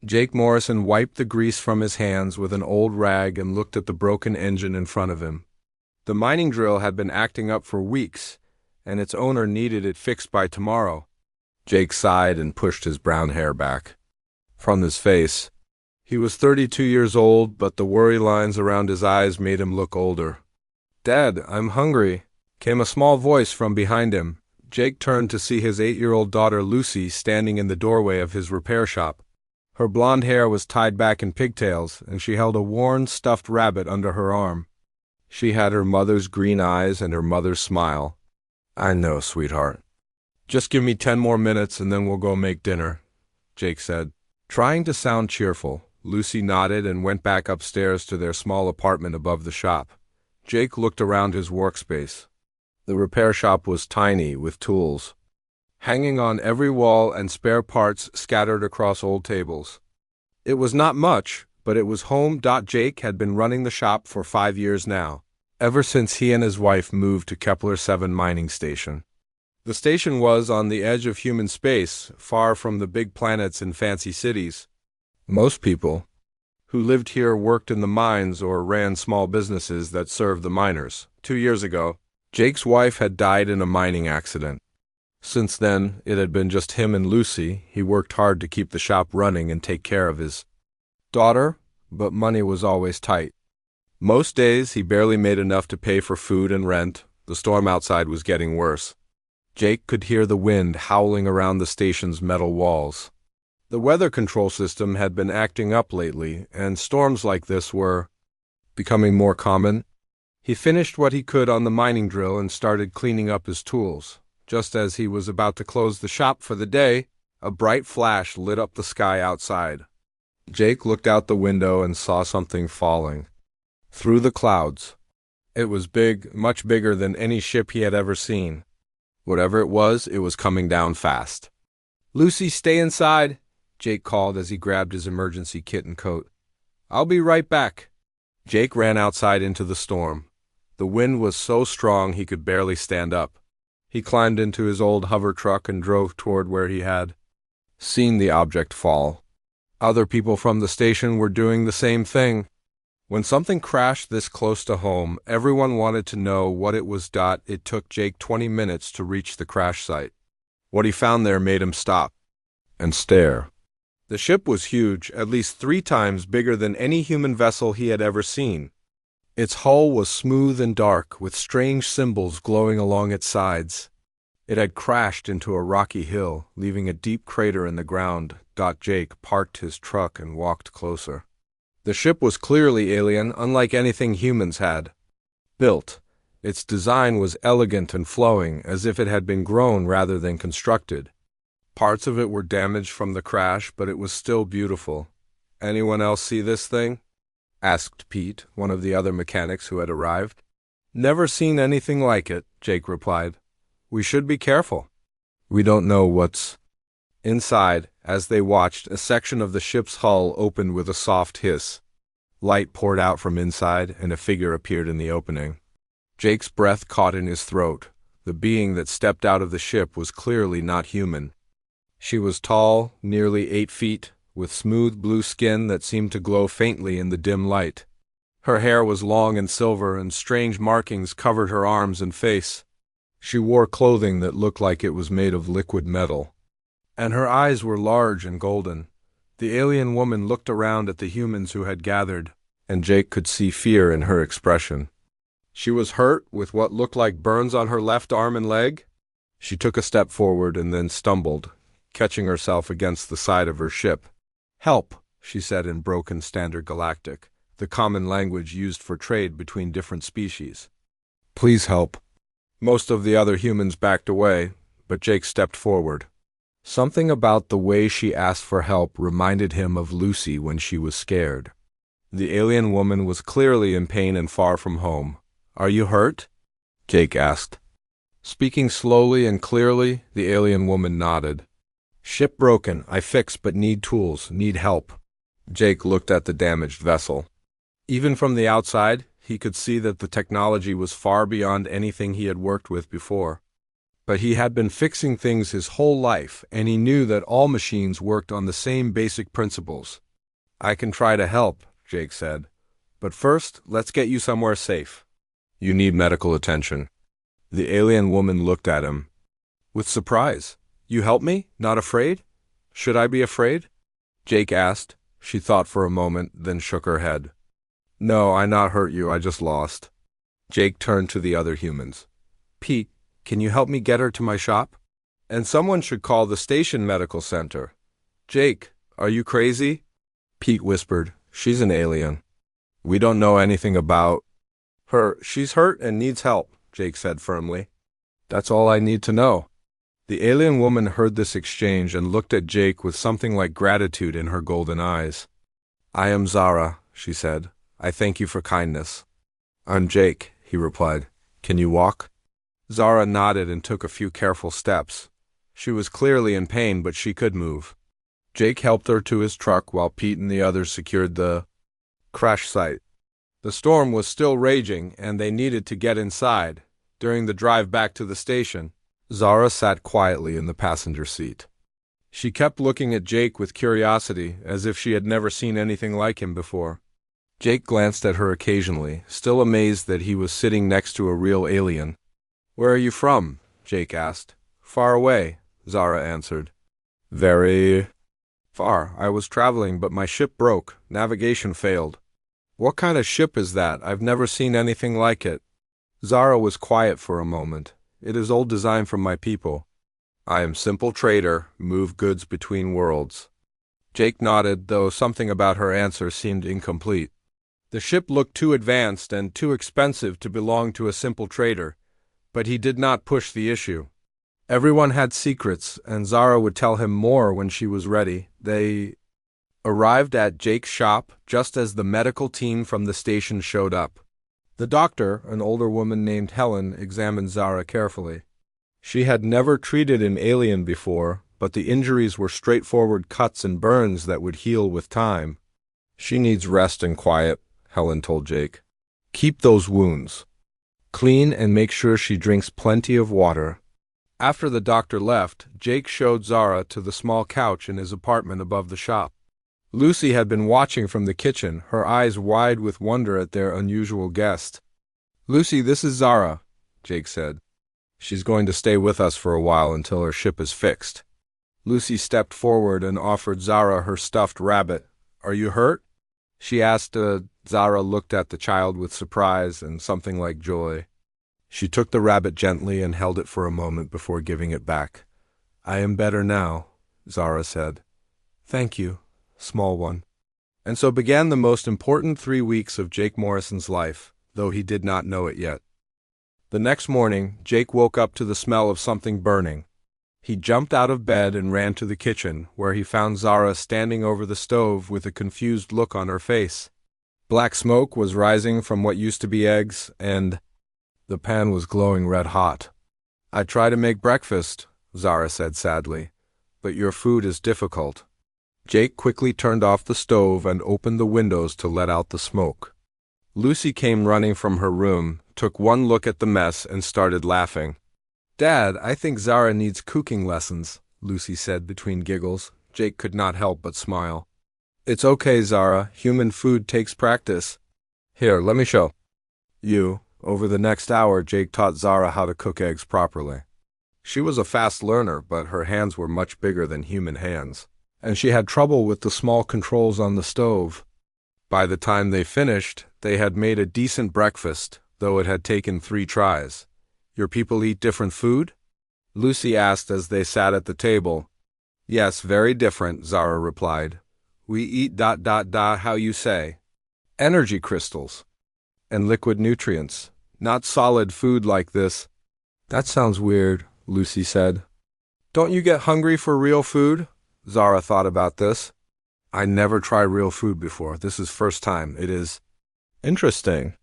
Jake Morrison wiped the grease from his hands with an old rag and looked at the broken engine in front of him. The mining drill had been acting up for weeks, and its owner needed it fixed by tomorrow. Jake sighed and pushed his brown hair back from his face. He was 32 years old, but the worry lines around his eyes made him look older. "Dad, I'm hungry," came a small voice from behind him. Jake turned to see his 8-year-old daughter Lucy standing in the doorway of his repair shop. Her blonde hair was tied back in pigtails, and she held a worn, stuffed rabbit under her arm. She had her mother's green eyes and her mother's smile. "I know, sweetheart. Just give me 10 more minutes and then we'll go make dinner," Jake said. Trying to sound cheerful, Lucy nodded and went back upstairs to their small apartment above the shop. Jake looked around his workspace. The repair shop was tiny, with tools hanging on every wall and spare parts scattered across old tables. It was not much, but it was home. Jake had been running the shop for 5 years now, ever since he and his wife moved to Kepler 7 mining station. The station was on the edge of human space, far from the big planets and fancy cities. Most people who lived here worked in the mines or ran small businesses that served the miners. 2 years ago, Jake's wife had died in a mining accident. Since then, it had been just him and Lucy. He worked hard to keep the shop running and take care of his daughter, but money was always tight. Most days, he barely made enough to pay for food and rent. The storm outside was getting worse. Jake could hear the wind howling around the station's metal walls. The weather control system had been acting up lately, and storms like this were becoming more common. He finished what he could on the mining drill and started cleaning up his tools. Just as he was about to close the shop for the day, a bright flash lit up the sky outside. Jake looked out the window and saw something falling through the clouds. It was big, much bigger than any ship he had ever seen. Whatever it was coming down fast. "Lucy, stay inside," Jake called as he grabbed his emergency kit and coat. "I'll be right back." Jake ran outside into the storm. The wind was so strong he could barely stand up. He climbed into his old hover truck and drove toward where he had seen the object fall. Other people from the station were doing the same thing. When something crashed this close to home, everyone wanted to know what it was. It took Jake 20 minutes to reach the crash site. What he found there made him stop and stare. The ship was huge, at least 3 times bigger than any human vessel he had ever seen. Its hull was smooth and dark, with strange symbols glowing along its sides. It had crashed into a rocky hill, leaving a deep crater in the ground. Jake parked his truck and walked closer. The ship was clearly alien, unlike anything humans had built. Its design was elegant and flowing, as if it had been grown rather than constructed. Parts of it were damaged from the crash, but it was still beautiful. "Anyone else see this thing?" asked Pete, one of the other mechanics who had arrived. "Never seen anything like it," Jake replied. "We should be careful. We don't know what's inside." As they watched, a section of the ship's hull opened with a soft hiss. Light poured out from inside, and a figure appeared in the opening. Jake's breath caught in his throat. The being that stepped out of the ship was clearly not human. She was tall, nearly 8 feet, with smooth blue skin that seemed to glow faintly in the dim light. Her hair was long and silver, and strange markings covered her arms and face. She wore clothing that looked like it was made of liquid metal, and her eyes were large and golden. The alien woman looked around at the humans who had gathered, and Jake could see fear in her expression. She was hurt, with what looked like burns on her left arm and leg. She took a step forward and then stumbled, catching herself against the side of her ship. "Help," she said in broken Standard Galactic, the common language used for trade between different species. "Please help." Most of the other humans backed away, but Jake stepped forward. Something about the way she asked for help reminded him of Lucy when she was scared. The alien woman was clearly in pain and far from home. "Are you hurt?" Jake asked. Speaking slowly and clearly, the alien woman nodded. "Ship broken. I fixed but need tools, need help." Jake looked at the damaged vessel. Even from the outside, he could see that the technology was far beyond anything he had worked with before. But he had been fixing things his whole life, and he knew that all machines worked on the same basic principles. "I can try to help," Jake said. "But first, let's get you somewhere safe. You need medical attention." The alien woman looked at him with surprise. "You help me? Not afraid? Should I be afraid?" Jake asked. She thought for a moment, then shook her head. "No, I not hurt you, I just lost." Jake turned to the other humans. "Pete, can you help me get her to my shop? And someone should call the station medical center." "Jake, are you crazy?" Pete whispered. "She's an alien. We don't know anything about her. She's hurt and needs help," Jake said firmly. "That's all I need to know." The alien woman heard this exchange and looked at Jake with something like gratitude in her golden eyes. "I am Zara," she said. "I thank you for kindness." "I'm Jake," he replied. "Can you walk?" Zara nodded and took a few careful steps. She was clearly in pain, but she could move. Jake helped her to his truck while Pete and the others secured the crash site. The storm was still raging, and they needed to get inside. During the drive back to the station, Zara sat quietly in the passenger seat. She kept looking at Jake with curiosity, as if she had never seen anything like him before. Jake glanced at her occasionally, still amazed that he was sitting next to a real alien. "Where are you from?" Jake asked. "Far away," Zara answered. "Very far. I was traveling, but my ship broke. Navigation failed." "What kind of ship is that? I've never seen anything like it." Zara was quiet for a moment. "It is old design from my people. I am simple trader, move goods between worlds." Jake nodded, though something about her answer seemed incomplete. The ship looked too advanced and too expensive to belong to a simple trader, but he did not push the issue. Everyone had secrets, and Zara would tell him more when she was ready. They arrived at Jake's shop just as the medical team from the station showed up. The doctor, an older woman named Helen, examined Zara carefully. She had never treated an alien before, but the injuries were straightforward cuts and burns that would heal with time. "She needs rest and quiet," Helen told Jake. "Keep those wounds clean and make sure she drinks plenty of water." After the doctor left, Jake showed Zara to the small couch in his apartment above the shop. Lucy had been watching from the kitchen, her eyes wide with wonder at their unusual guest. "Lucy, this is Zara," Jake said. "She's going to stay with us for a while until her ship is fixed." Lucy stepped forward and offered Zara her stuffed rabbit. "Are you hurt?" she asked. Zara looked at the child with surprise and something like joy. She took the rabbit gently and held it for a moment before giving it back. "I am better now," Zara said. "Thank you, small one." And so began the most important 3 weeks of Jake Morrison's life, though he did not know it yet. The next morning, Jake woke up to the smell of something burning. He jumped out of bed and ran to the kitchen, where he found Zara standing over the stove with a confused look on her face. Black smoke was rising from what used to be eggs, and the pan was glowing red hot. "I try to make breakfast," Zara said sadly, "but your food is difficult." Jake quickly turned off the stove and opened the windows to let out the smoke. Lucy came running from her room, took one look at the mess, and started laughing. "Dad, I think Zara needs cooking lessons," Lucy said between giggles. Jake could not help but smile. "It's okay, Zara. Human food takes practice. Here, let me show you." Over the next hour, Jake taught Zara how to cook eggs properly. She was a fast learner, but her hands were much bigger than human hands, and she had trouble with the small controls on the stove. By the time they finished, they had made a decent breakfast, though it had taken 3 tries. "Your people eat different food?" Lucy asked as they sat at the table. "Yes, very different," Zara replied. "We eat how you say. Energy crystals and liquid nutrients, not solid food like this." "That sounds weird," Lucy said. "Don't you get hungry for real food?" Zara thought about this. "I never tried real food before. This is first time. It is interesting."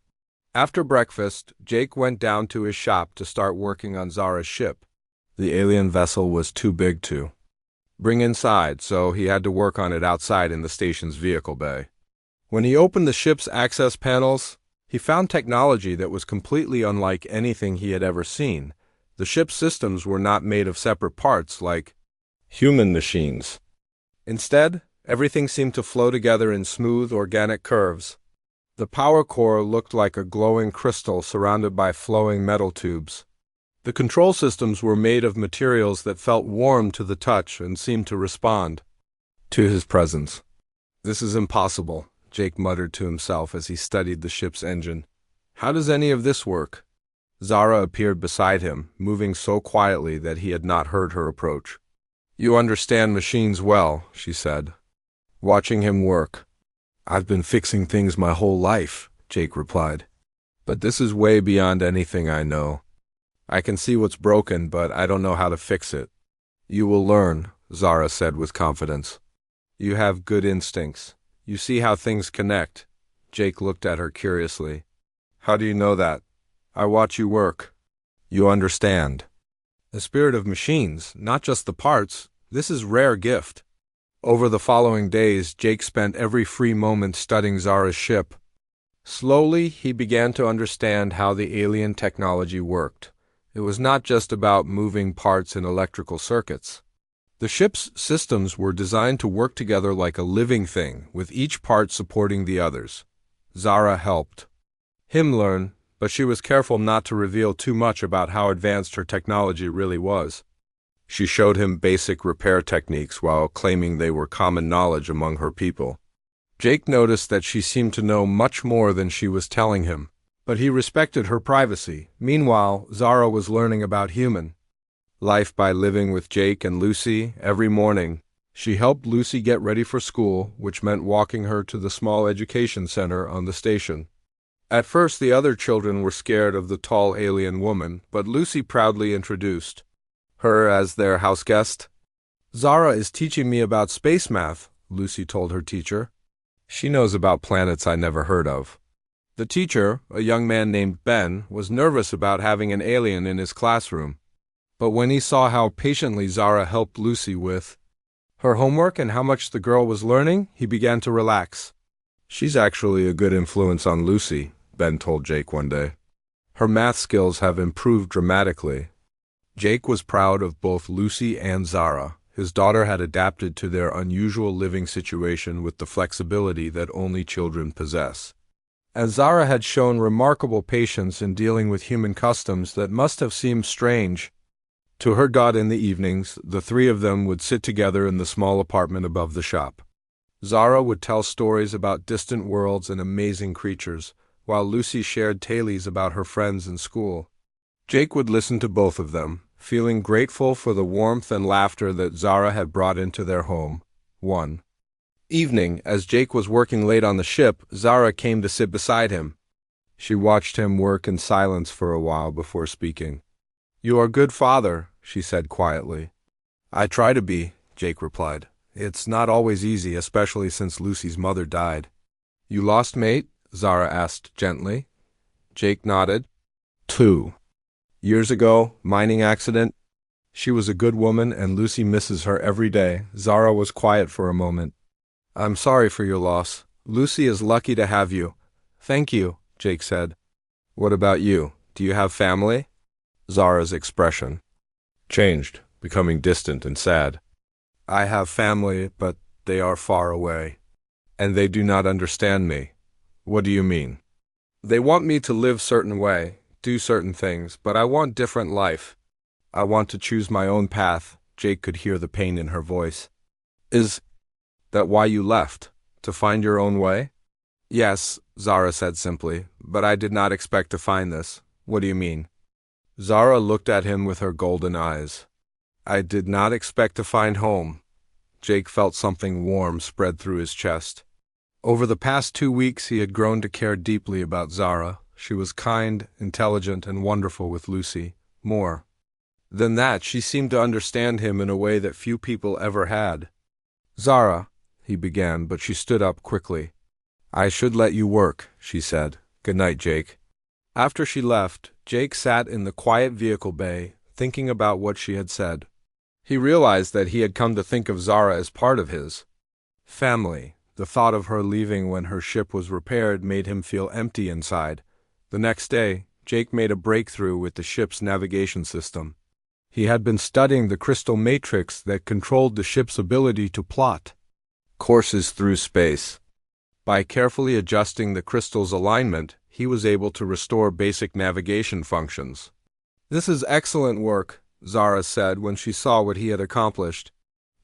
After breakfast, Jake went down to his shop to start working on Zara's ship. The alien vessel was too big to bring inside, so he had to work on it outside in the station's vehicle bay. When he opened the ship's access panels, he found technology that was completely unlike anything he had ever seen. The ship's systems were not made of separate parts like human machines. Instead, everything seemed to flow together in smooth, organic curves. The power core looked like a glowing crystal surrounded by flowing metal tubes. The control systems were made of materials that felt warm to the touch and seemed to respond to his presence. "This is impossible," Jake muttered to himself as he studied the ship's engine. "How does any of this work?" Zara appeared beside him, moving so quietly that he had not heard her approach. "You understand machines well," she said, watching him work. "I've been fixing things my whole life," Jake replied. "But this is way beyond anything I know. I can see what's broken, but I don't know how to fix it." "You will learn," Zara said with confidence. "You have good instincts. You see how things connect." Jake looked at her curiously. "How do you know that?" "I watch you work." "You understand." The spirit of machines, not just the parts, this is rare gift. Over the following days, Jake spent every free moment studying Zara's ship. Slowly, he began to understand how the alien technology worked. It was not just about moving parts in electrical circuits. The ship's systems were designed to work together like a living thing, with each part supporting the others. Zara helped him learn, but she was careful not to reveal too much about how advanced her technology really was. She showed him basic repair techniques while claiming they were common knowledge among her people. Jake noticed that she seemed to know much more than she was telling him, but he respected her privacy. Meanwhile, Zara was learning about human life by living with Jake and Lucy every morning. She helped Lucy get ready for school, which meant walking her to the small education center on the station. At first, the other children were scared of the tall alien woman, but Lucy proudly introduced her as their house guest. "Zara is teaching me about space math," Lucy told her teacher. "She knows about planets I never heard of." The teacher, a young man named Ben, was nervous about having an alien in his classroom. But when he saw how patiently Zara helped Lucy with her homework and how much the girl was learning, he began to relax. "She's actually a good influence on Lucy," Ben told Jake one day. "Her math skills have improved dramatically." Jake was proud of both Lucy and Zara. His daughter had adapted to their unusual living situation with the flexibility that only children possess. And Zara had shown remarkable patience in dealing with human customs that must have seemed strange to her. God, in the evenings, the three of them would sit together in the small apartment above the shop. Zara would tell stories about distant worlds and amazing creatures, while Lucy shared tales about her friends in school. Jake would listen to both of them, feeling grateful for the warmth and laughter that Zara had brought into their home. One evening, as Jake was working late on the ship, Zara came to sit beside him. She watched him work in silence for a while before speaking. "You are a good father," she said quietly. "I try to be," Jake replied. "It's not always easy, especially since Lucy's mother died." "You lost mate?" Zara asked gently. Jake nodded. 2 years ago, mining accident. She was a good woman and Lucy misses her every day." Zara was quiet for a moment. "I'm sorry for your loss. Lucy is lucky to have you." "Thank you," Jake said. "What about you? Do you have family?" Zara's expression changed, becoming distant and sad. "I have family, but they are far away. And they do not understand me." "What do you mean?" "They want me to live certain way, do certain things, but I want different life. I want to choose my own path." Jake could hear the pain in her voice. "Is that why you left? To find your own way?" "Yes," Zara said simply, "but I did not expect to find this." "What do you mean?" Zara looked at him with her golden eyes. "I did not expect to find home." Jake felt something warm spread through his chest. Over the past 2 weeks, he had grown to care deeply about Zara. She was kind, intelligent, and wonderful with Lucy. More than that, she seemed to understand him in a way that few people ever had. "Zara," he began, but she stood up quickly. "I should let you work," she said. "Good night, Jake." After she left, Jake sat in the quiet vehicle bay, thinking about what she had said. He realized that he had come to think of Zara as part of his family. The thought of her leaving when her ship was repaired made him feel empty inside. The next day, Jake made a breakthrough with the ship's navigation system. He had been studying the crystal matrix that controlled the ship's ability to plot courses through space. By carefully adjusting the crystal's alignment, he was able to restore basic navigation functions. "This is excellent work," Zara said when she saw what he had accomplished.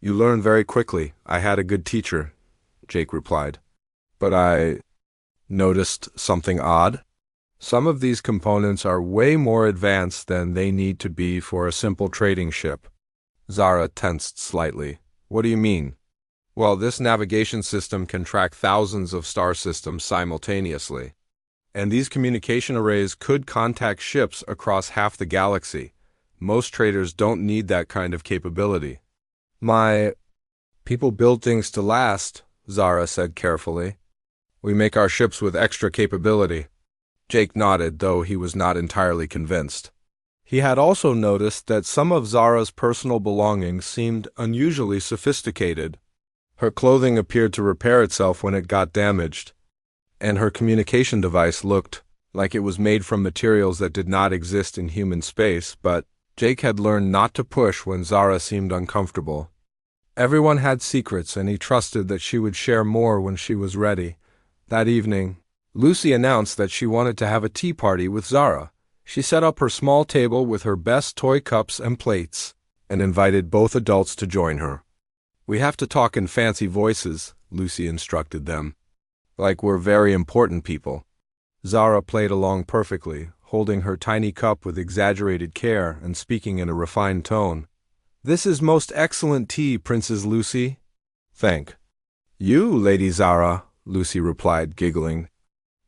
"You learn very quickly. I had a good teacher," Jake replied. "But I noticed something odd. Some of these components are way more advanced than they need to be for a simple trading ship." Zara tensed slightly. "What do you mean?" "Well, this navigation system can track thousands of star systems simultaneously. And these communication arrays could contact ships across half the galaxy. Most traders don't need that kind of capability." "My people build things to last," Zara said carefully. "We make our ships with extra capability." Jake nodded, though he was not entirely convinced. He had also noticed that some of Zara's personal belongings seemed unusually sophisticated. Her clothing appeared to repair itself when it got damaged, and her communication device looked like it was made from materials that did not exist in human space, but Jake had learned not to push when Zara seemed uncomfortable. Everyone had secrets, and he trusted that she would share more when she was ready. That evening, Lucy announced that she wanted to have a tea party with Zara. She set up her small table with her best toy cups and plates, and invited both adults to join her. "We have to talk in fancy voices," Lucy instructed them. "Like we're very important people." Zara played along perfectly, holding her tiny cup with exaggerated care and speaking in a refined tone. "This is most excellent tea, Princess Lucy." "Thank you, Lady Zara," Lucy replied, giggling.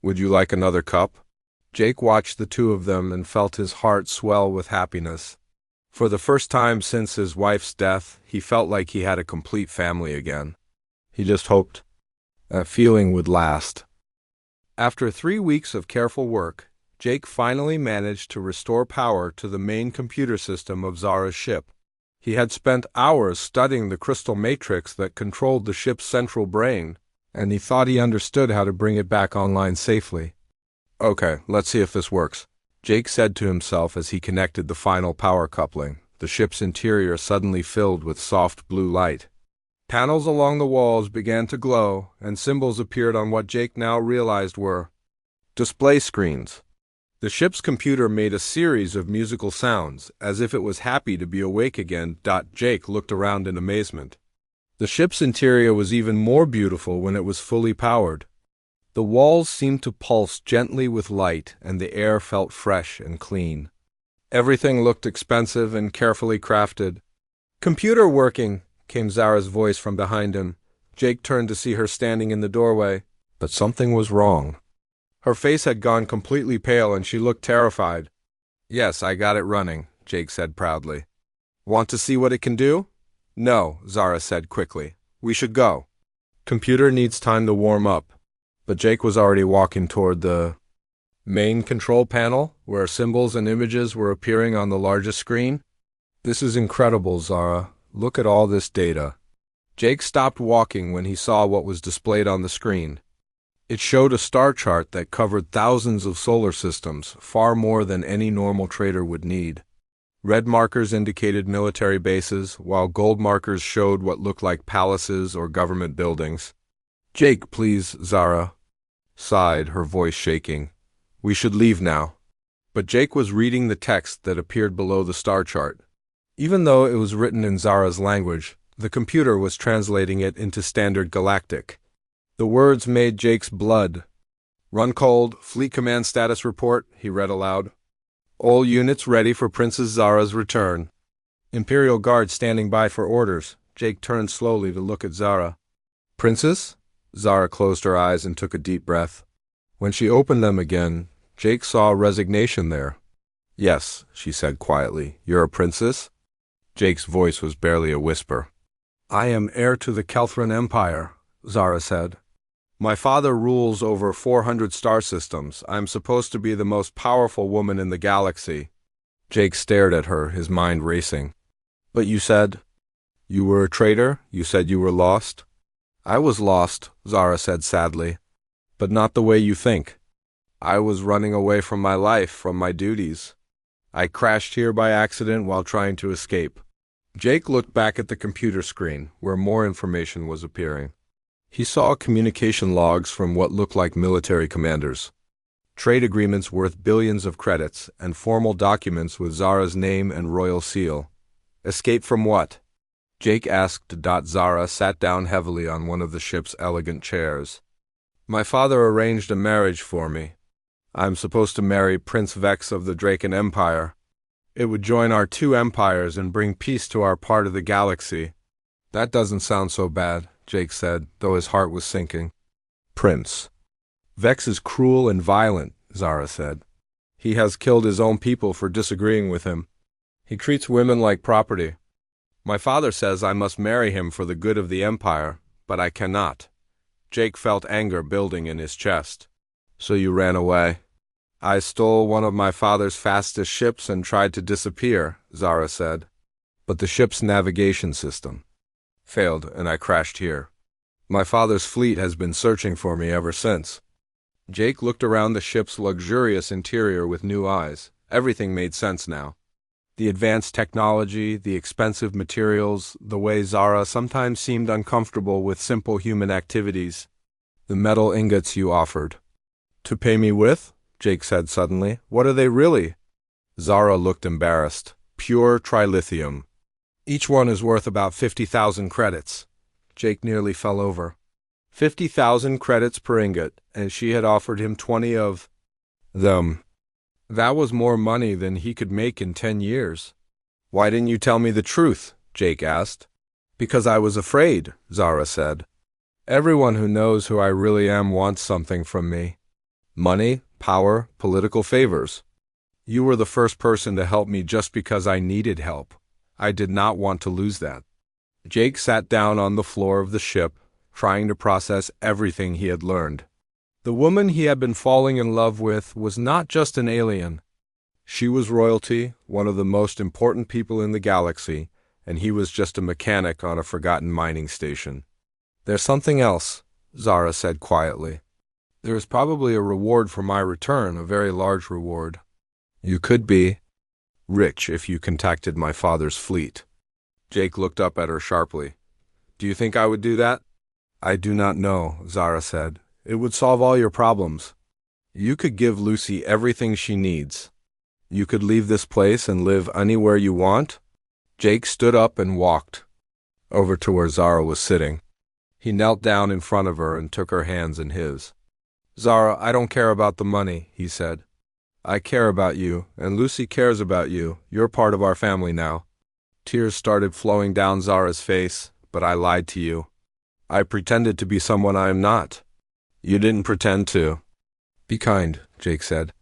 "Would you like another cup?" Jake watched the two of them and felt his heart swell with happiness. For the first time since his wife's death, he felt like he had a complete family again. He just hoped that feeling would last. After 3 weeks of careful work, Jake finally managed to restore power to the main computer system of Zara's ship. He had spent hours studying the crystal matrix that controlled the ship's central brain, and he thought he understood how to bring it back online safely. "Okay, let's see if this works," Jake said to himself as he connected the final power coupling. The ship's interior suddenly filled with soft blue light. Panels along the walls began to glow, and symbols appeared on what Jake now realized were display screens. The ship's computer made a series of musical sounds, as if it was happy to be awake again. Jake looked around in amazement. The ship's interior was even more beautiful when it was fully powered. The walls seemed to pulse gently with light, and the air felt fresh and clean. Everything looked expensive and carefully crafted. "Computer working," came Zara's voice from behind him. Jake turned to see her standing in the doorway, but something was wrong. Her face had gone completely pale and she looked terrified. "Yes, I got it running," Jake said proudly. "Want to see what it can do?" "No," Zara said quickly. "We should go. Computer needs time to warm up." But Jake was already walking toward the main control panel, where symbols and images were appearing on the largest screen. "This is incredible, Zara. Look at all this data." Jake stopped walking when he saw what was displayed on the screen. It showed a star chart that covered thousands of solar systems, far more than any normal trader would need. Red markers indicated military bases, while gold markers showed what looked like palaces or government buildings. "Jake, please," Zara sighed, her voice shaking. "We should leave now." But Jake was reading the text that appeared below the star chart. Even though it was written in Zara's language, the computer was translating it into Standard Galactic. The words made Jake's blood run cold. "Fleet Command Status Report," he read aloud. "All units ready for Princess Zara's return. Imperial Guard standing by for orders." Jake turned slowly to look at Zara. "Princess?" Zara closed her eyes and took a deep breath. When she opened them again, Jake saw resignation there. "Yes," she said quietly. "You're a princess?" Jake's voice was barely a whisper. "I am heir to the Kelthran Empire," Zara said. "My father rules over 400 star systems. I am supposed to be the most powerful woman in the galaxy." Jake stared at her, his mind racing. "But you said you were a traitor? You said you were lost?" "I was lost," Zara said sadly. "But not the way you think." I was running away from my life, from my duties. I crashed here by accident while trying to escape. Jake looked back at the computer screen, where more information was appearing. He saw communication logs from what looked like military commanders, trade agreements worth billions of credits, and formal documents with Zara's name and royal seal. Escape from what? Jake asked. Zara sat down heavily on one of the ship's elegant chairs. My father arranged a marriage for me. I'm supposed to marry Prince Vex of the Draken Empire. It would join our two empires and bring peace to our part of the galaxy. That doesn't sound so bad, Jake said, though his heart was sinking. Prince. Vex is cruel and violent, Zara said. He has killed his own people for disagreeing with him. He treats women like property. My father says I must marry him for the good of the empire, but I cannot. Jake felt anger building in his chest. So you ran away? I stole one of my father's fastest ships and tried to disappear, Zara said. But the ship's navigation system failed and I crashed here. My father's fleet has been searching for me ever since. Jake looked around the ship's luxurious interior with new eyes. Everything made sense now. The advanced technology, the expensive materials, the way Zara sometimes seemed uncomfortable with simple human activities. The metal ingots you offered. To pay me with? Jake said suddenly. What are they really? Zara looked embarrassed. Pure trilithium. Each one is worth about 50,000 credits. Jake nearly fell over. 50,000 credits per ingot, and she had offered him 20 of them. That was more money than he could make in 10 years. Why didn't you tell me the truth? Jake asked. Because I was afraid, Zara said. Everyone who knows who I really am wants something from me. Money, power, political favors. You were the first person to help me just because I needed help. I did not want to lose that. Jake sat down on the floor of the ship, trying to process everything he had learned. The woman he had been falling in love with was not just an alien. She was royalty, one of the most important people in the galaxy, and he was just a mechanic on a forgotten mining station. There's something else, Zara said quietly. There is probably a reward for my return, a very large reward. You could be rich if you contacted my father's fleet. Jake looked up at her sharply. Do you think I would do that? I do not know, Zara said. It would solve all your problems. You could give Lucy everything she needs. You could leave this place and live anywhere you want. Jake stood up and walked over to where Zara was sitting. He knelt down in front of her and took her hands in his. Zara, I don't care about the money, he said. I care about you, and Lucy cares about you. You're part of our family now. Tears started flowing down Zara's face, but I lied to you. I pretended to be someone I am not. You didn't pretend to. Be kind, Jake said.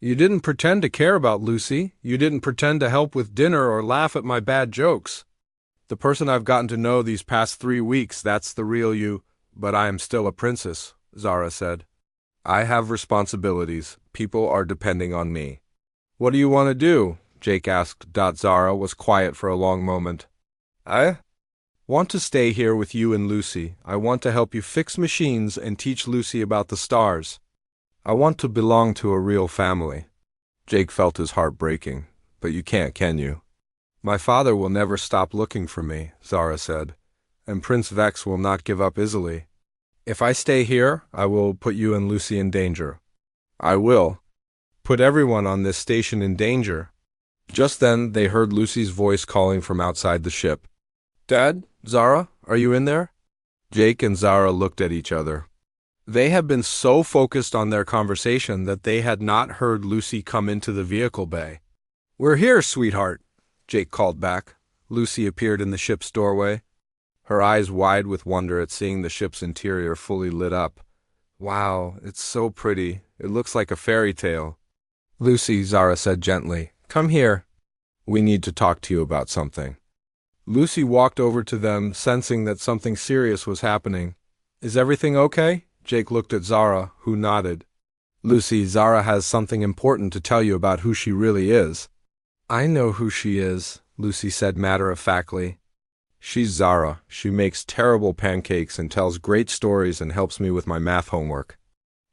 You didn't pretend to care about Lucy. You didn't pretend to help with dinner or laugh at my bad jokes. The person I've gotten to know these past 3 weeks, that's the real you. But I am still a princess, Zara said. I have responsibilities. People are depending on me. What do you want to do? Jake asked. Zara was quiet for a long moment. I want to stay here with you and Lucy. I want to help you fix machines and teach Lucy about the stars. I want to belong to a real family. Jake felt his heart breaking. But you can't, can you? My father will never stop looking for me, Zara said, and Prince Vex will not give up easily. If I stay here, I will put you and Lucy in danger. I will put everyone on this station in danger. Just then, they heard Lucy's voice calling from outside the ship. Dad? Zara? Are you in there? Jake and Zara looked at each other. They had been so focused on their conversation that they had not heard Lucy come into the vehicle bay. We're here, sweetheart, Jake called back. Lucy appeared in the ship's doorway, her eyes wide with wonder at seeing the ship's interior fully lit up. Wow, it's so pretty. It looks like a fairy tale. Lucy, Zara said gently, come here. We need to talk to you about something. Lucy walked over to them, sensing that something serious was happening. Is everything okay? Jake looked at Zara, who nodded. Lucy, Zara has something important to tell you about who she really is. I know who she is, Lucy said matter-of-factly. She's Zara. She makes terrible pancakes and tells great stories and helps me with my math homework.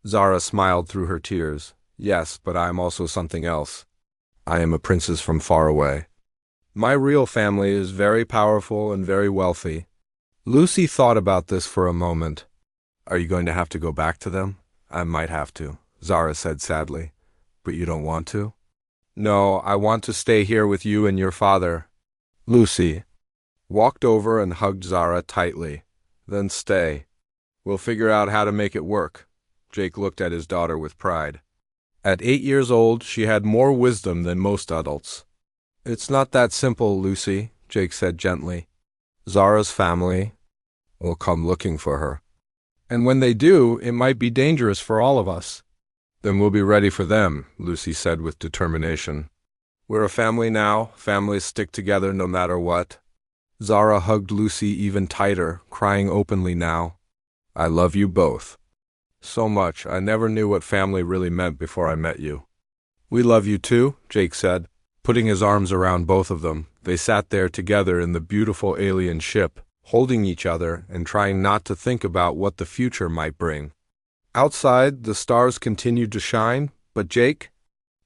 Zara smiled through her tears. Yes, but I am also something else. I am a princess from far away. My real family is very powerful and very wealthy. Lucy thought about this for a moment. Are you going to have to go back to them? I might have to, Zara said sadly. But you don't want to? No, I want to stay here with you and your father. Lucy walked over and hugged Zara tightly. Then stay. We'll figure out how to make it work. Jake looked at his daughter with pride. At 8 years old, she had more wisdom than most adults. It's not that simple, Lucy, Jake said gently. Zara's family will come looking for her. And when they do, it might be dangerous for all of us. Then we'll be ready for them, Lucy said with determination. We're a family now. Families stick together no matter what. Zara hugged Lucy even tighter, crying openly now. I love you both. So much. I never knew what family really meant before I met you. We love you too, Jake said, putting his arms around both of them. They sat there together in the beautiful alien ship, holding each other and trying not to think about what the future might bring. Outside, the stars continued to shine, but Jake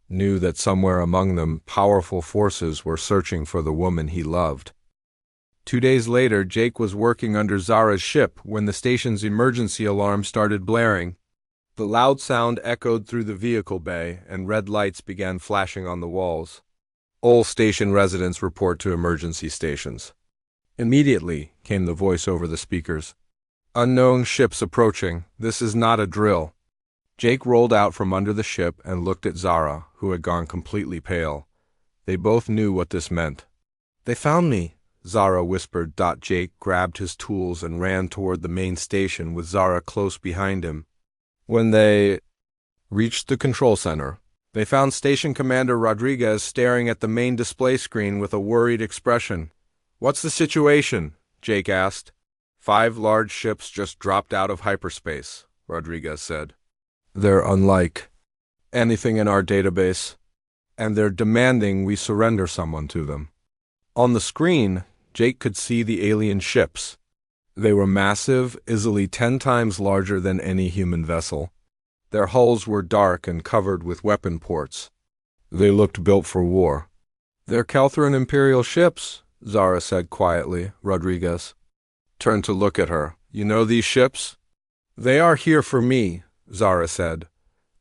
knew that somewhere among them powerful forces were searching for the woman he loved. 2 days later, Jake was working under Zara's ship when the station's emergency alarm started blaring. The loud sound echoed through the vehicle bay, and red lights began flashing on the walls. All station residents report to emergency stations. Immediately, came the voice over the speakers. Unknown ships approaching. This is not a drill. Jake rolled out from under the ship and looked at Zara, who had gone completely pale. They both knew what this meant. They found me, Zara whispered. Jake grabbed his tools and ran toward the main station with Zara close behind him. When they reached the control center, they found Station Commander Rodriguez staring at the main display screen with a worried expression. What's the situation? Jake asked. 5 large ships just dropped out of hyperspace, Rodriguez said. They're unlike anything in our database, and they're demanding we surrender someone to them. On the screen, Jake could see the alien ships. They were massive, easily 10 times larger than any human vessel. Their hulls were dark and covered with weapon ports. They looked built for war. They're Kelthran Imperial ships, Zara said quietly. Rodriguez turned to look at her. You know these ships? They are here for me, Zara said.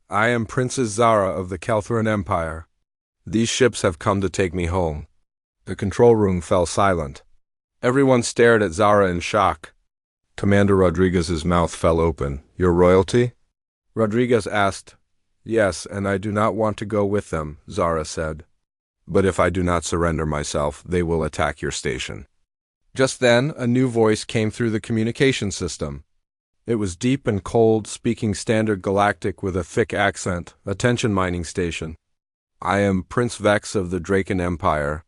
I am Princess Zara of the Kelthran Empire. These ships have come to take me home. The control room fell silent. Everyone stared at Zara in shock. Commander Rodriguez's mouth fell open. Your royalty? Rodriguez asked. Yes, and I do not want to go with them, Zara said. But if I do not surrender myself, they will attack your station. Just then, a new voice came through the communication system. It was deep and cold, speaking standard galactic with a thick accent. Attention, mining station. I am Prince Vex of the Draken Empire.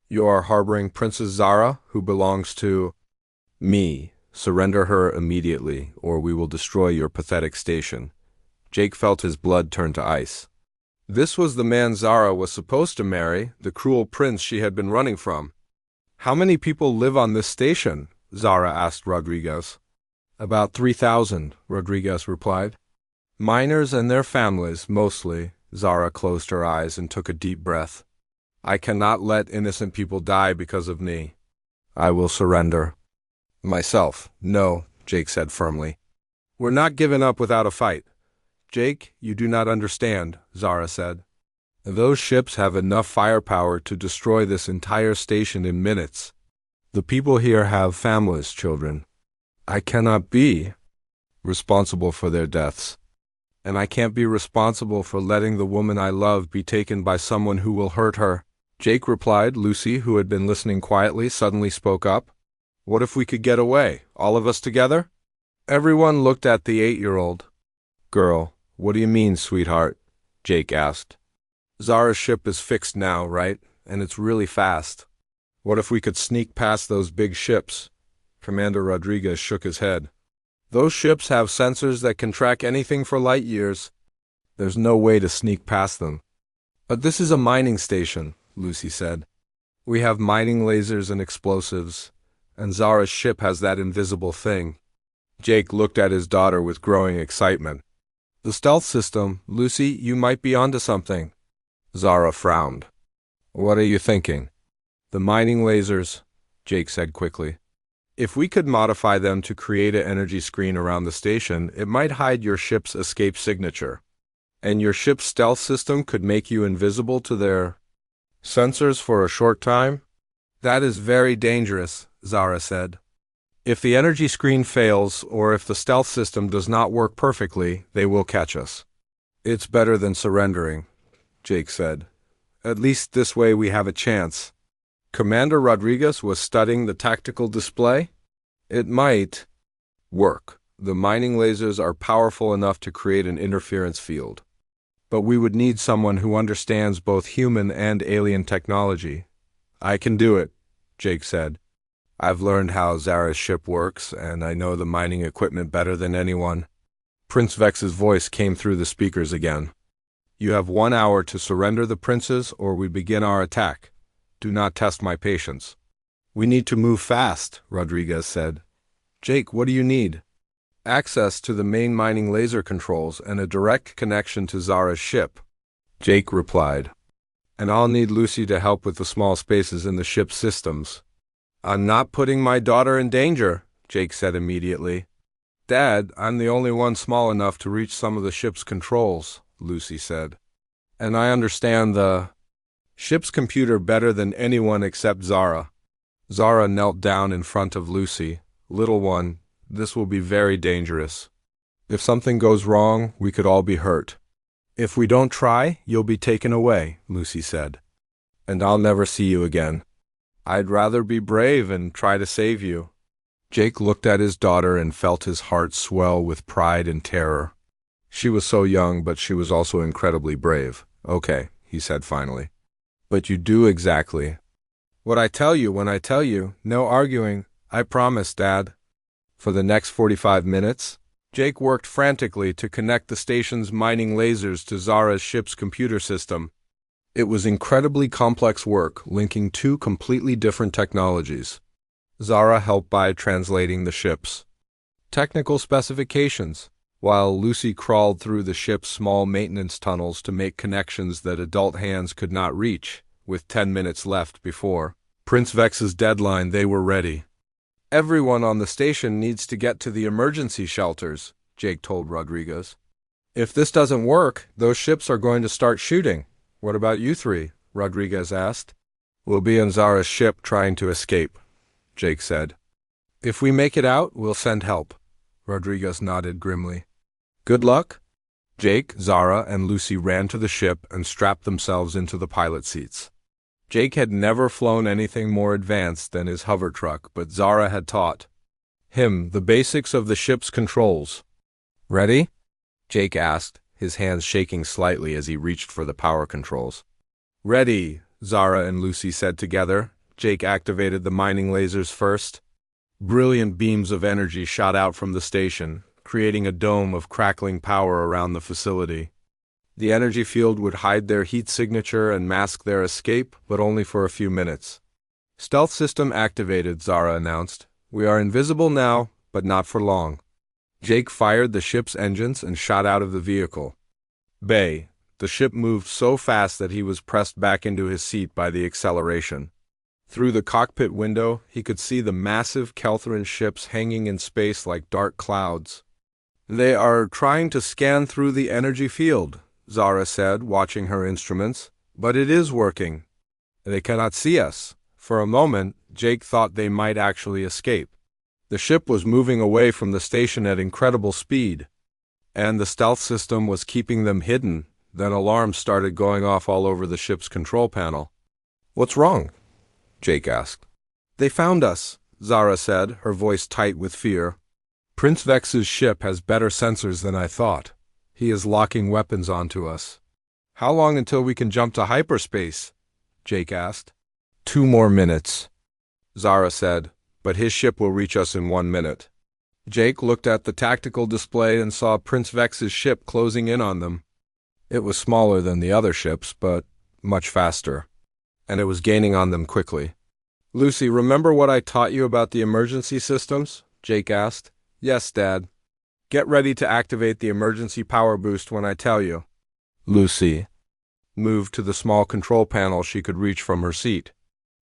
You are harboring Princess Zara, who belongs to me. Surrender her immediately, or we will destroy your pathetic station. Jake felt his blood turn to ice. This was the man Zara was supposed to marry, the cruel prince she had been running from. How many people live on this station? Zara asked Rodriguez. About 3,000, Rodriguez replied. Miners and their families, mostly. Zara closed her eyes and took a deep breath. I cannot let innocent people die because of me. I will surrender. Myself. No, Jake said firmly. We're not giving up without a fight. Jake, you do not understand, Zara said. Those ships have enough firepower to destroy this entire station in minutes. The people here have families, children. I cannot be responsible for their deaths. And I can't be responsible for letting the woman I love be taken by someone who will hurt her. Jake replied. Lucy, who had been listening quietly, suddenly spoke up. What if we could get away, all of us together? Everyone looked at the 8-year-old. Girl, what do you mean, sweetheart? Jake asked. Zara's ship is fixed now, right? And it's really fast. What if we could sneak past those big ships? Commander Rodriguez shook his head. Those ships have sensors that can track anything for light years. There's no way to sneak past them. But this is a mining station, Lucy said. We have mining lasers and explosives, and Zara's ship has that invisible thing. Jake looked at his daughter with growing excitement. The stealth system, Lucy, you might be onto something. Zara frowned. What are you thinking? The mining lasers, Jake said quickly. If we could modify them to create an energy screen around the station, it might hide your ship's escape signature. And your ship's stealth system could make you invisible to their sensors for a short time? That is very dangerous, Zara said. If the energy screen fails, or if the stealth system does not work perfectly, they will catch us. It's better than surrendering, Jake said. At least this way we have a chance. Commander Rodriguez was studying the tactical display. It might work. The mining lasers are powerful enough to create an interference field. But we would need someone who understands both human and alien technology. I can do it, Jake said. I've learned how Zara's ship works, and I know the mining equipment better than anyone. Prince Vex's voice came through the speakers again. You have 1 hour to surrender the princes, or we begin our attack. Do not test my patience. We need to move fast, Rodriguez said. Jake, what do you need? Access to the main mining laser controls and a direct connection to Zara's ship, Jake replied. And I'll need Lucy to help with the small spaces in the ship's systems. I'm not putting my daughter in danger, Jake said immediately. Dad, I'm the only one small enough to reach some of the ship's controls, Lucy said. And I understand the ship's computer better than anyone except Zara. Zara knelt down in front of Lucy. Little one, this will be very dangerous. If something goes wrong, we could all be hurt. If we don't try, you'll be taken away, Lucy said. And I'll never see you again. I'd rather be brave and try to save you. Jake looked at his daughter and felt his heart swell with pride and terror. She was so young, but she was also incredibly brave. Okay, he said finally. But you do exactly what I tell you when I tell you. No arguing. I promise, Dad. For the next 45 minutes, Jake worked frantically to connect the station's mining lasers to Zara's ship's computer system. It was incredibly complex work, linking two completely different technologies. Zara helped by translating the ship's technical specifications, while Lucy crawled through the ship's small maintenance tunnels to make connections that adult hands could not reach. With 10 minutes left before Prince Vex's deadline, they were ready. Everyone on the station needs to get to the emergency shelters, Jake told Rodriguez. If this doesn't work, those ships are going to start shooting. What about you three? Rodriguez asked. We'll be in Zara's ship trying to escape, Jake said. If we make it out, we'll send help. Rodriguez nodded grimly. Good luck. Jake, Zara, and Lucy ran to the ship and strapped themselves into the pilot seats. Jake had never flown anything more advanced than his hover truck, but Zara had taught him the basics of the ship's controls. Ready? Jake asked, his hands shaking slightly as he reached for the power controls. Ready, Zara and Lucy said together. Jake activated the mining lasers first. Brilliant beams of energy shot out from the station, creating a dome of crackling power around the facility. The energy field would hide their heat signature and mask their escape, but only for a few minutes. Stealth system activated, Zara announced. We are invisible now, but not for long. Jake fired the ship's engines and shot out of the vehicle. The ship moved so fast that he was pressed back into his seat by the acceleration. Through the cockpit window, he could see the massive Kelthran ships hanging in space like dark clouds. They are trying to scan through the energy field, Zara said, watching her instruments. But it is working. They cannot see us. For a moment, Jake thought they might actually escape. The ship was moving away from the station at incredible speed, and the stealth system was keeping them hidden. Then alarms started going off all over the ship's control panel. What's wrong? Jake asked. They found us, Zara said, her voice tight with fear. Prince Vex's ship has better sensors than I thought. He is locking weapons onto us. How long until we can jump to hyperspace? Jake asked. 2 more minutes, Zara said, but his ship will reach us in 1 minute. Jake looked at the tactical display and saw Prince Vex's ship closing in on them. It was smaller than the other ships, but much faster, and it was gaining on them quickly. Lucy, remember what I taught you about the emergency systems? Jake asked. Yes, Dad. Get ready to activate the emergency power boost when I tell you. Lucy moved to the small control panel she could reach from her seat.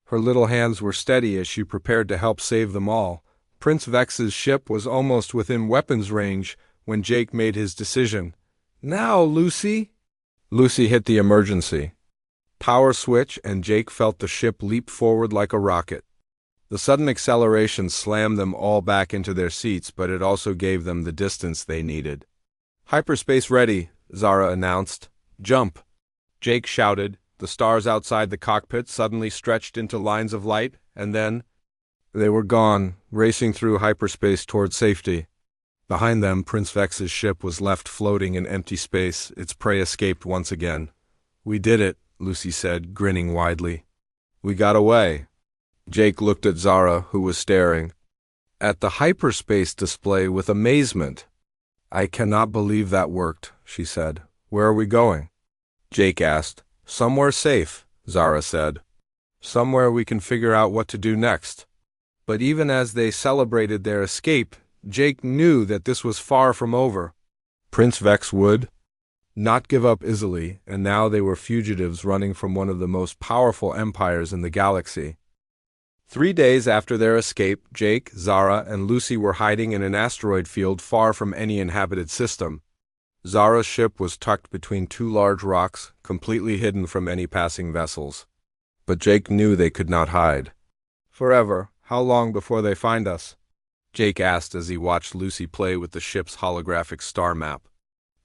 Her little hands were steady as she prepared to help save them all. Prince Vex's ship was almost within weapons range when Jake made his decision. Now, Lucy! Lucy hit the emergency power switch, and Jake felt the ship leap forward like a rocket. The sudden acceleration slammed them all back into their seats, but it also gave them the distance they needed. Hyperspace ready, Zara announced. Jump! Jake shouted. The stars outside the cockpit suddenly stretched into lines of light, and then they were gone, racing through hyperspace toward safety. Behind them, Prince Vex's ship was left floating in empty space. Its prey escaped once again. We did it, Lucy said, grinning widely. We got away. Jake looked at Zara, who was staring at the hyperspace display with amazement. I cannot believe that worked, she said. Where are we going? Jake asked. Somewhere safe, Zara said. Somewhere we can figure out what to do next. But even as they celebrated their escape, Jake knew that this was far from over. Prince Vex would not give up easily, and now they were fugitives running from one of the most powerful empires in the galaxy. 3 days after their escape, Jake, Zara, and Lucy were hiding in an asteroid field far from any inhabited system. Zara's ship was tucked between 2 large rocks, completely hidden from any passing vessels. But Jake knew they could not hide forever. How long before they find us? Jake asked as he watched Lucy play with the ship's holographic star map.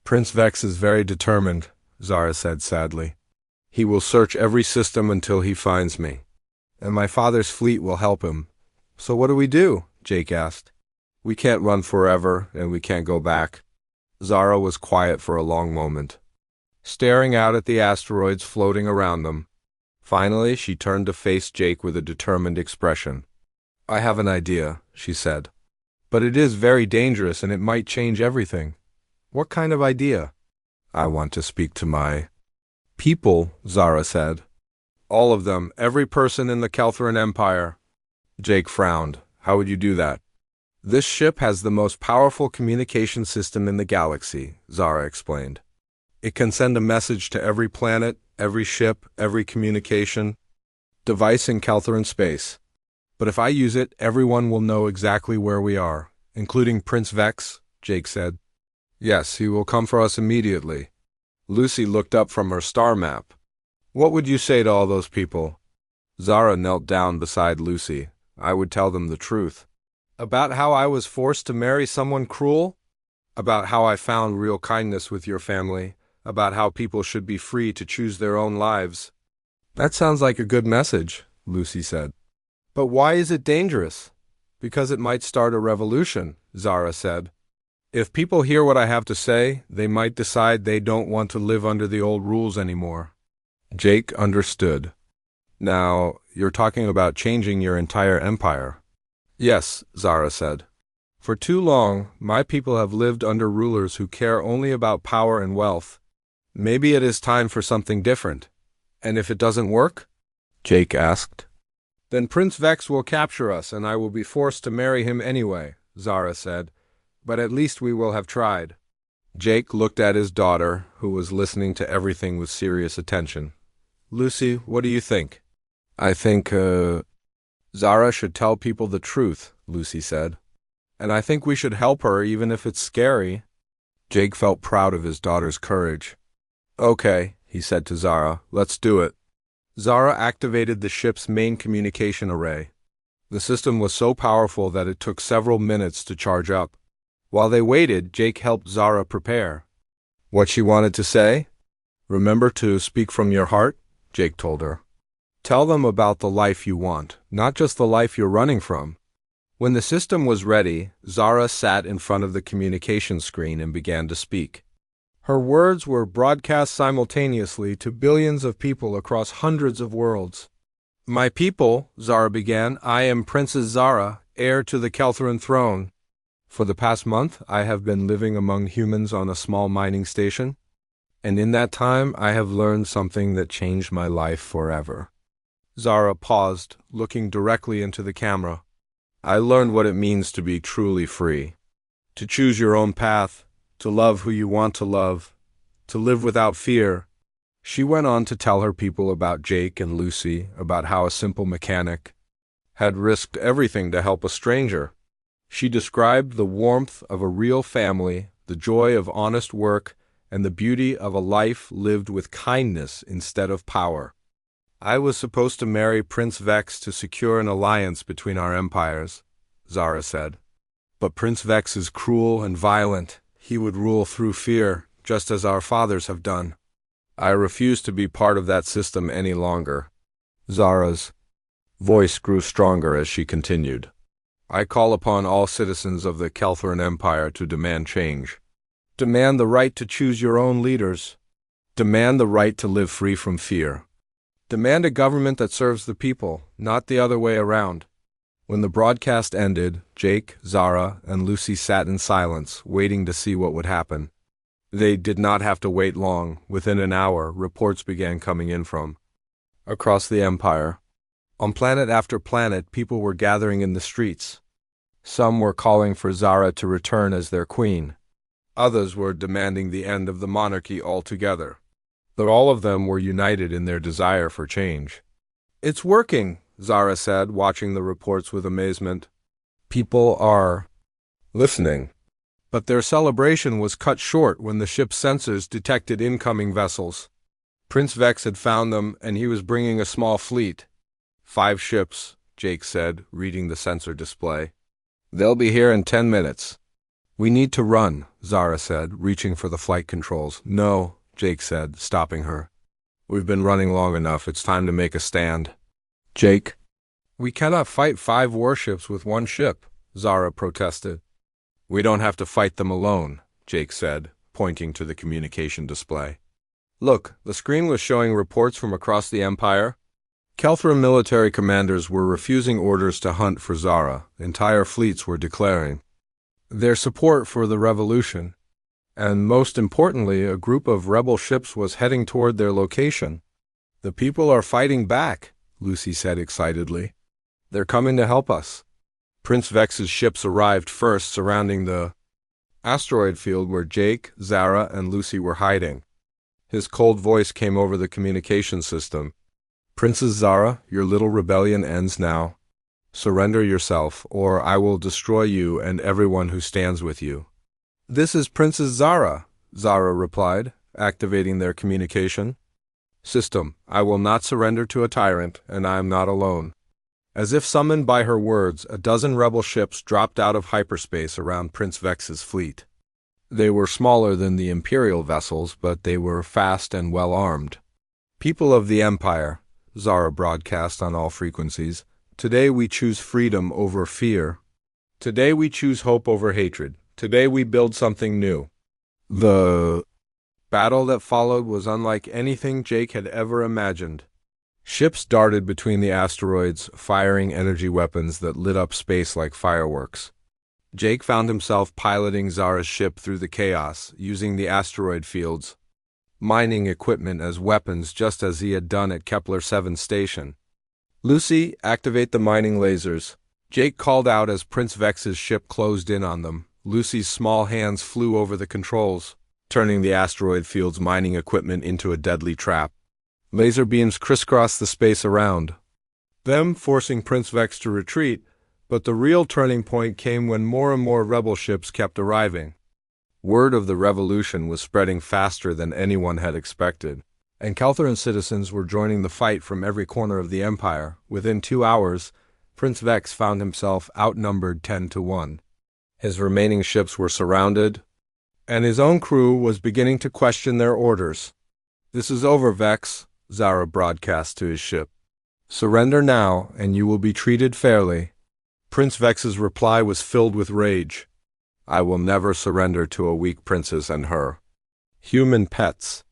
Prince Vex is very determined, Zara said sadly. He will search every system until he finds me. And my father's fleet will help him. So what do we do? Jake asked. We can't run forever, and we can't go back. Zara was quiet for a long moment, staring out at the asteroids floating around them. Finally, she turned to face Jake with a determined expression. I have an idea, she said. But it is very dangerous, and it might change everything. What kind of idea? I want to speak to my people, Zara said. All of them, every person in the Keltheran Empire. Jake frowned. How would you do that? This ship has the most powerful communication system in the galaxy, Zara explained. It can send a message to every planet, every ship, every communication device in Keltheran space. But if I use it, everyone will know exactly where we are, including Prince Vex, Jake said. Yes, he will come for us immediately. Lucy looked up from her star map. What would you say to all those people? Zara knelt down beside Lucy. I would tell them the truth. About how I was forced to marry someone cruel? About how I found real kindness with your family? About how people should be free to choose their own lives? That sounds like a good message, Lucy said. But why is it dangerous? Because it might start a revolution, Zara said. If people hear what I have to say, they might decide they don't want to live under the old rules anymore. Jake understood. Now, you're talking about changing your entire empire. Yes, Zara said. For too long, my people have lived under rulers who care only about power and wealth. Maybe it is time for something different. And if it doesn't work? Jake asked. Then Prince Vex will capture us, and I will be forced to marry him anyway, Zara said. But at least we will have tried. Jake looked at his daughter, who was listening to everything with serious attention. Lucy, what do you think? I think, Zara should tell people the truth, Lucy said. And I think we should help her even if it's scary. Jake felt proud of his daughter's courage. Okay, he said to Zara, let's do it. Zara activated the ship's main communication array. The system was so powerful that it took several minutes to charge up. While they waited, Jake helped Zara prepare. What she wanted to say? Remember to speak from your heart, Jake told her. Tell them about the life you want, not just the life you're running from. When the system was ready, Zara sat in front of the communication screen and began to speak. Her words were broadcast simultaneously to billions of people across hundreds of worlds. My people, Zara began, I am Princess Zara, heir to the Keltheran throne. For the past month, I have been living among humans on a small mining station, and in that time I have learned something that changed my life forever. Zara paused, looking directly into the camera. I learned what it means to be truly free. to choose your own path, to love who you want to love, to live without fear. She went on to tell her people about Jake and Lucy, about how a simple mechanic had risked everything to help a stranger. She described the warmth of a real family, the joy of honest work, and the beauty of a life lived with kindness instead of power. I was supposed to marry Prince Vex to secure an alliance between our empires, Zara said. But Prince Vex is cruel and violent. He would rule through fear, just as our fathers have done. I refuse to be part of that system any longer. Zara's voice grew stronger as she continued. I call upon all citizens of the Kelthran Empire to demand change. Demand the right to choose your own leaders. Demand the right to live free from fear. Demand a government that serves the people, not the other way around. When the broadcast ended, Jake, Zara, and Lucy sat in silence, waiting to see what would happen. They did not have to wait long. Within an hour, reports began coming in from across the empire. On planet after planet, people were gathering in the streets. Some were calling for Zara to return as their queen. Others were demanding the end of the monarchy altogether. But all of them were united in their desire for change. It's working, Zara said, watching the reports with amazement. People are listening. But their celebration was cut short when the ship's sensors detected incoming vessels. Prince Vex had found them, and he was bringing a small fleet. 5 ships, Jake said, reading the sensor display. They'll be here in 10 minutes. We need to run, Zara said, reaching for the flight controls. No, Jake said, stopping her. We've been running long enough. It's time to make a stand. Jake, we cannot fight 5 warships with 1 ship, Zara protested. We don't have to fight them alone, Jake said, pointing to the communication display. Look, the screen was showing reports from across the Empire. Kelthran military commanders were refusing orders to hunt for Zara. Entire fleets were declaring their support for the revolution. And most importantly, a group of rebel ships was heading toward their location. The people are fighting back, Lucy said excitedly. They're coming to help us. Prince Vex's ships arrived first, surrounding the asteroid field where Jake, Zara, and Lucy were hiding. His cold voice came over the communication system. Princess Zara, your little rebellion ends now. Surrender yourself, or I will destroy you and everyone who stands with you. This is Princess Zara, Zara replied, activating their communication system. I will not surrender to a tyrant, and I am not alone. As if summoned by her words, a dozen rebel ships dropped out of hyperspace around Prince Vex's fleet. They were smaller than the Imperial vessels, but they were fast and well-armed. People of the Empire, Zara broadcast on all frequencies, today we choose freedom over fear. Today we choose hope over hatred. Today we build something new. The battle that followed was unlike anything Jake had ever imagined. Ships darted between the asteroids, firing energy weapons that lit up space like fireworks. Jake found himself piloting Zara's ship through the chaos, using the asteroid fields, mining equipment as weapons just as he had done at Kepler 7 station. Lucy, activate the mining lasers. Jake called out as Prince Vex's ship closed in on them. Lucy's small hands flew over the controls, turning the asteroid field's mining equipment into a deadly trap. Laser beams crisscrossed the space around them, forcing Prince Vex to retreat, but the real turning point came when more and more rebel ships kept arriving. Word of the revolution was spreading faster than anyone had expected, and Kelthran citizens were joining the fight from every corner of the Empire. Within 2 hours, Prince Vex found himself outnumbered 10-1. His remaining ships were surrounded, and his own crew was beginning to question their orders. This is over, Vex, Zara broadcast to his ship. Surrender now, and you will be treated fairly. Prince Vex's reply was filled with rage. I will never surrender to a weak princess and her human pets.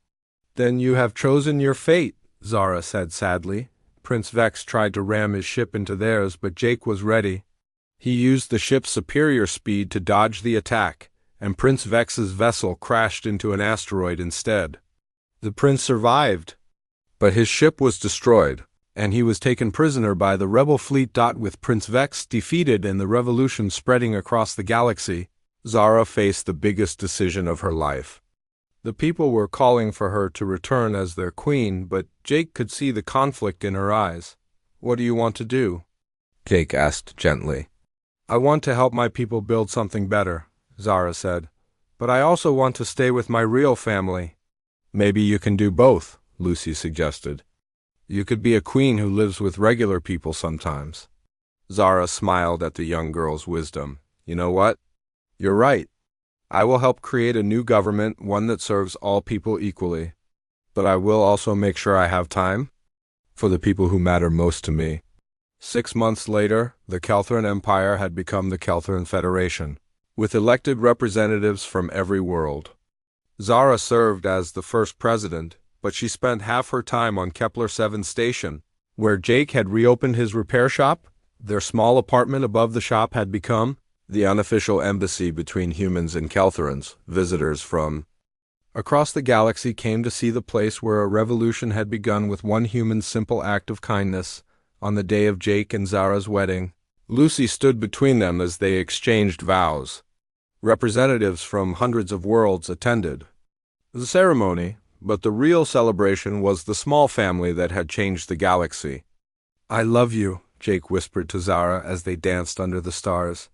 Then you have chosen your fate, Zara said sadly. Prince Vex tried to ram his ship into theirs, but Jake was ready. He used the ship's superior speed to dodge the attack, and Prince Vex's vessel crashed into an asteroid instead. The prince survived, but his ship was destroyed, and he was taken prisoner by the rebel fleet. With Prince Vex defeated and the revolution spreading across the galaxy, Zara faced the biggest decision of her life. The people were calling for her to return as their queen, but Jake could see the conflict in her eyes. "What do you want to do?" Jake asked gently. "I want to help my people build something better," Zara said. "But I also want to stay with my real family." "Maybe you can do both," Lucy suggested. "You could be a queen who lives with regular people sometimes." Zara smiled at the young girl's wisdom. "You know what? You're right. I will help create a new government, one that serves all people equally. But I will also make sure I have time for the people who matter most to me." 6 months later, the Kelthran Empire had become the Kelthran Federation, with elected representatives from every world. Zara served as the first president, but she spent half her time on Kepler 7 station, where Jake had reopened his repair shop. Their small apartment above the shop had become the unofficial embassy between humans and Kelthrans. Visitors from across the galaxy came to see the place where a revolution had begun with one human's simple act of kindness. On the day of Jake and Zara's wedding, Lucy stood between them as they exchanged vows. Representatives from hundreds of worlds attended the ceremony, but the real celebration was the small family that had changed the galaxy. "I love you," Jake whispered to Zara as they danced under the stars.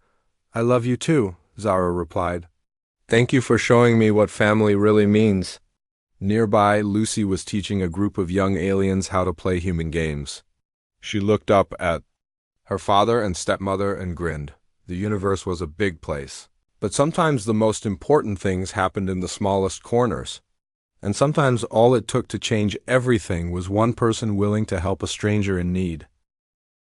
"I love you too," Zara replied. "Thank you for showing me what family really means." Nearby, Lucy was teaching a group of young aliens how to play human games. She looked up at her father and stepmother and grinned. The universe was a big place, but sometimes the most important things happened in the smallest corners. And sometimes all it took to change everything was one person willing to help a stranger in need.